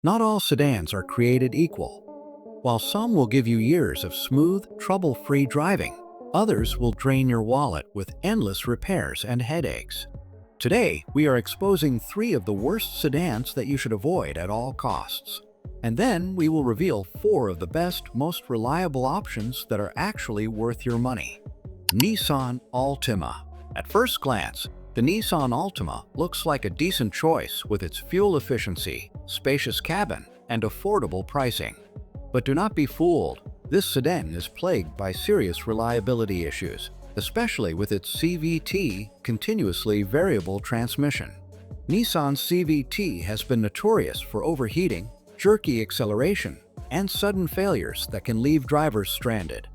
Not all sedans are created equal. While some will give you years of smooth, trouble-free driving, others will drain your wallet with endless repairs and headaches. Today, we are exposing 3 of the worst sedans that you should avoid at all costs. And then we will reveal 4 of the best, most reliable options that are actually worth your money. Nissan Altima. At first glance, the Nissan Altima looks like a decent choice with its fuel efficiency, spacious cabin, and affordable pricing. But do not be fooled. This sedan is plagued by serious reliability issues, especially with its CVT, continuously variable transmission. Nissan's CVT has been notorious for overheating, jerky acceleration, and sudden failures that can leave drivers stranded.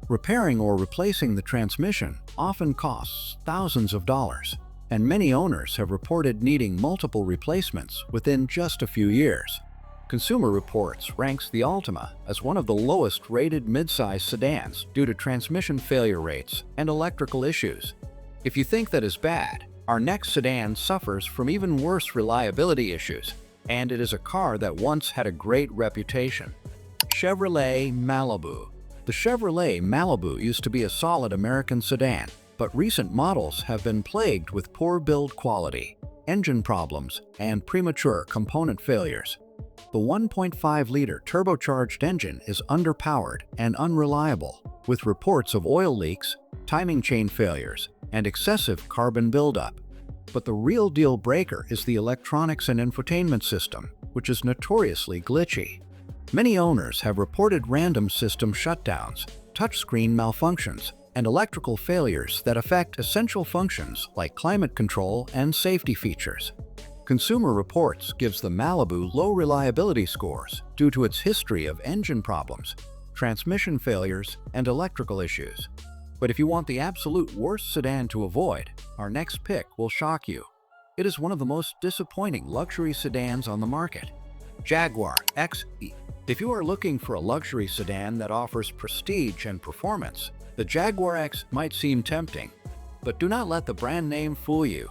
Repairing or replacing the transmission often costs thousands of dollars, and many owners have reported needing multiple replacements within just a few years. Consumer Reports ranks the Altima as one of the lowest-rated midsize sedans due to transmission failure rates and electrical issues. If you think that is bad, our next sedan suffers from even worse reliability issues, and it is a car that once had a great reputation. Chevrolet Malibu. The Chevrolet Malibu used to be a solid American sedan, but recent models have been plagued with poor build quality, engine problems, and premature component failures. The 1.5-liter turbocharged engine is underpowered and unreliable, with reports of oil leaks, timing chain failures, and excessive carbon buildup. But the real deal breaker is the electronics and infotainment system, which is notoriously glitchy. Many owners have reported random system shutdowns, touchscreen malfunctions, and electrical failures that affect essential functions like climate control and safety features. Consumer Reports gives the Malibu low reliability scores due to its history of engine problems, transmission failures, and electrical issues. But if you want the absolute worst sedan to avoid, our next pick will shock you. It is one of the most disappointing luxury sedans on the market. Jaguar X. If you are looking for a luxury sedan that offers prestige and performance, the Jaguar X might seem tempting, but do not let the brand name fool you.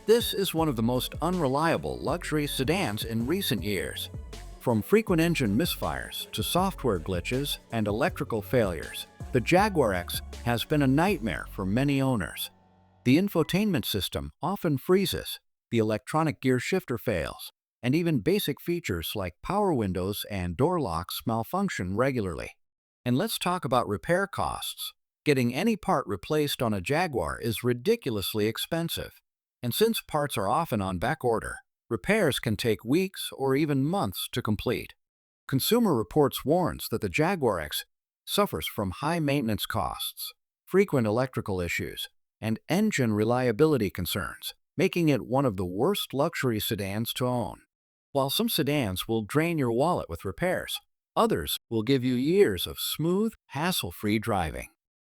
This is one of the most unreliable luxury sedans in recent years. From frequent engine misfires to software glitches and electrical failures, the Jaguar X has been a nightmare for many owners. The infotainment system often freezes, the electronic gear shifter fails, and even basic features like power windows and door locks malfunction regularly. And let's talk about repair costs. Getting any part replaced on a Jaguar is ridiculously expensive. And since parts are often on back order, repairs can take weeks or even months to complete. Consumer Reports warns that the Jaguar X suffers from high maintenance costs, frequent electrical issues, and engine reliability concerns, making it one of the worst luxury sedans to own. While some sedans will drain your wallet with repairs, others will give you years of smooth, hassle-free driving.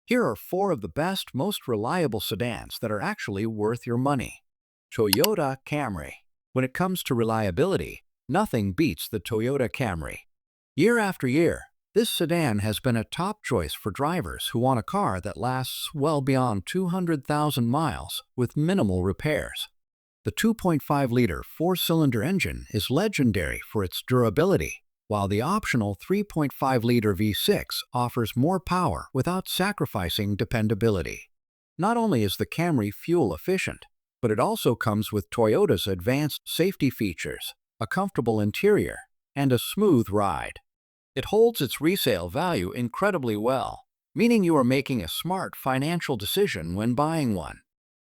Here are 4 of the best, most reliable sedans that are actually worth your money. Toyota Camry. When it comes to reliability, nothing beats the Toyota Camry. Year after year, this sedan has been a top choice for drivers who want a car that lasts well beyond 200,000 miles with minimal repairs. The 2.5-liter 4-cylinder engine is legendary for its durability, while the optional 3.5-liter V6 offers more power without sacrificing dependability. Not only is the Camry fuel efficient, but it also comes with Toyota's advanced safety features, a comfortable interior, and a smooth ride. It holds its resale value incredibly well, meaning you are making a smart financial decision when buying one.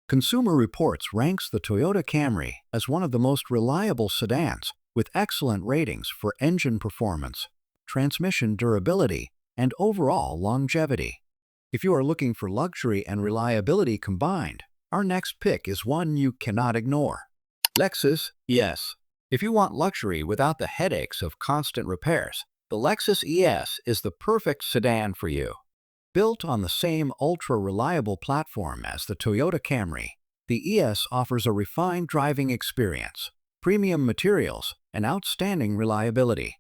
Consumer Reports ranks the Toyota Camry as one of the most reliable sedans, with excellent ratings for engine performance, transmission durability, and overall longevity. If you are looking for luxury and reliability combined, our next pick is one you cannot ignore. Lexus ES. If you want luxury without the headaches of constant repairs, the Lexus ES is the perfect sedan for you. Built on the same ultra-reliable platform as the Toyota Camry, the ES offers a refined driving experience, premium materials, and outstanding reliability.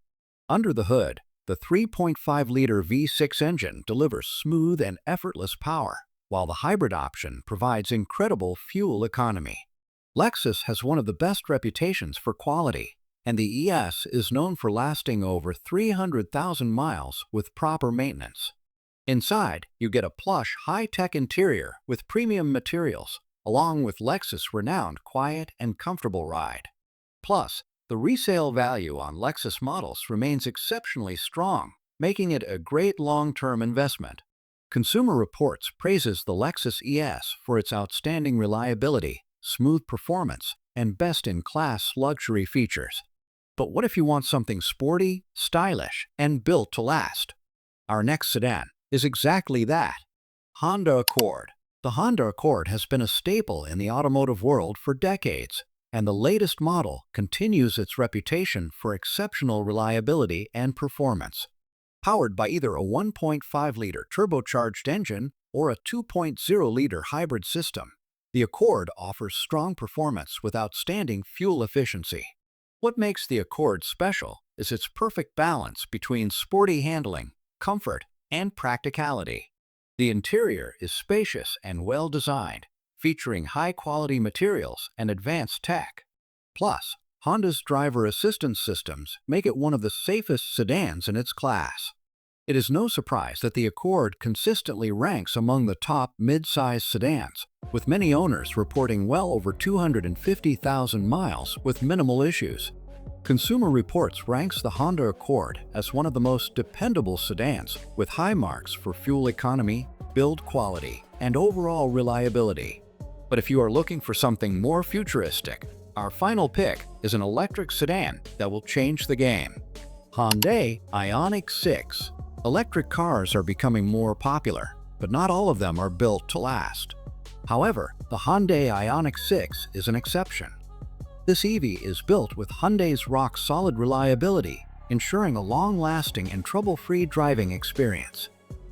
Under the hood, the 3.5-liter V6 engine delivers smooth and effortless power, while the hybrid option provides incredible fuel economy. Lexus has one of the best reputations for quality, and the ES is known for lasting over 300,000 miles with proper maintenance. Inside, you get a plush, high-tech interior with premium materials, along with Lexus' renowned quiet and comfortable ride. Plus, the resale value on Lexus models remains exceptionally strong, making it a great long-term investment. Consumer Reports praises the Lexus ES for its outstanding reliability, smooth performance, and best-in-class luxury features. But what if you want something sporty, stylish, and built to last? Our next sedan is exactly that. Honda Accord. The Honda Accord has been a staple in the automotive world for decades, and the latest model continues its reputation for exceptional reliability and performance. Powered by either a 1.5-liter turbocharged engine or a 2.0-liter hybrid system, the Accord offers strong performance with outstanding fuel efficiency. What makes the Accord special is its perfect balance between sporty handling, comfort, and practicality. The interior is spacious and well-designed, featuring high-quality materials and advanced tech. Plus, Honda's driver assistance systems make it one of the safest sedans in its class. It is no surprise that the Accord consistently ranks among the top mid-size sedans, with many owners reporting well over 250,000 miles with minimal issues. Consumer Reports ranks the Honda Accord as one of the most dependable sedans, with high marks for fuel economy, build quality, and overall reliability. But if you are looking for something more futuristic, our final pick is an electric sedan that will change the game. Hyundai Ioniq 6. Electric cars are becoming more popular, but not all of them are built to last. However, the Hyundai Ioniq 6 is an exception. This EV is built with Hyundai's rock-solid reliability, ensuring a long-lasting and trouble-free driving experience.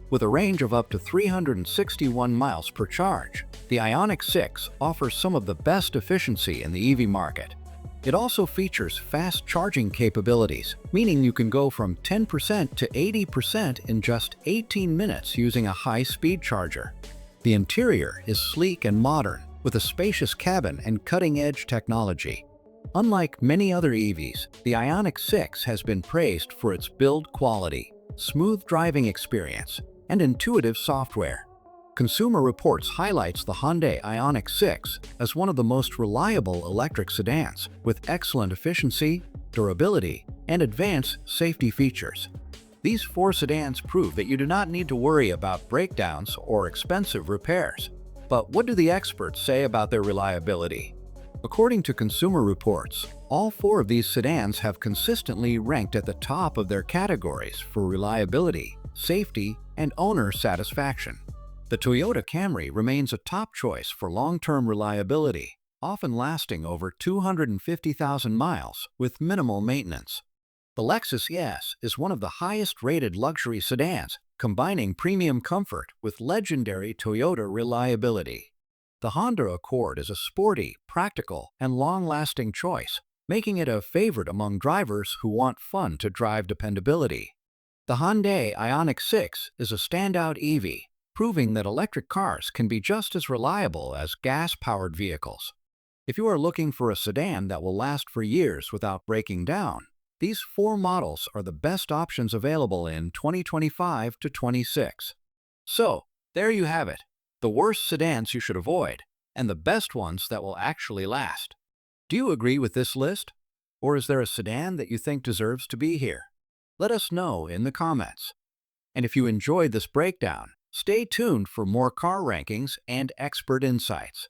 With a range of up to 361 miles per charge, the Ioniq 6 offers some of the best efficiency in the EV market. It also features fast charging capabilities, meaning you can go from 10% to 80% in just 18 minutes using a high-speed charger. The interior is sleek and modern, with a spacious cabin and cutting-edge technology. Unlike many other EVs, the Ioniq 6 has been praised for its build quality, smooth driving experience, and intuitive software. Consumer Reports highlights the Hyundai Ioniq 6 as one of the most reliable electric sedans, with excellent efficiency, durability, and advanced safety features. These four sedans prove that you do not need to worry about breakdowns or expensive repairs. But what do the experts say about their reliability? According to Consumer Reports, all four of these sedans have consistently ranked at the top of their categories for reliability, safety, and owner satisfaction. The Toyota Camry remains a top choice for long-term reliability, often lasting over 250,000 miles with minimal maintenance. The Lexus ES is one of the highest-rated luxury sedans, combining premium comfort with legendary Toyota reliability. The Honda Accord is a sporty, practical, and long-lasting choice, making it a favorite among drivers who want fun-to-drive dependability. The Hyundai Ioniq 6 is a standout EV, proving that electric cars can be just as reliable as gas-powered vehicles. If you are looking for a sedan that will last for years without breaking down, these four models are the best options available in 2025 to 26. So, there you have it. The worst sedans you should avoid, and the best ones that will actually last. Do you agree with this list? Or is there a sedan that you think deserves to be here? Let us know in the comments. And if you enjoyed this breakdown, stay tuned for more car rankings and expert insights.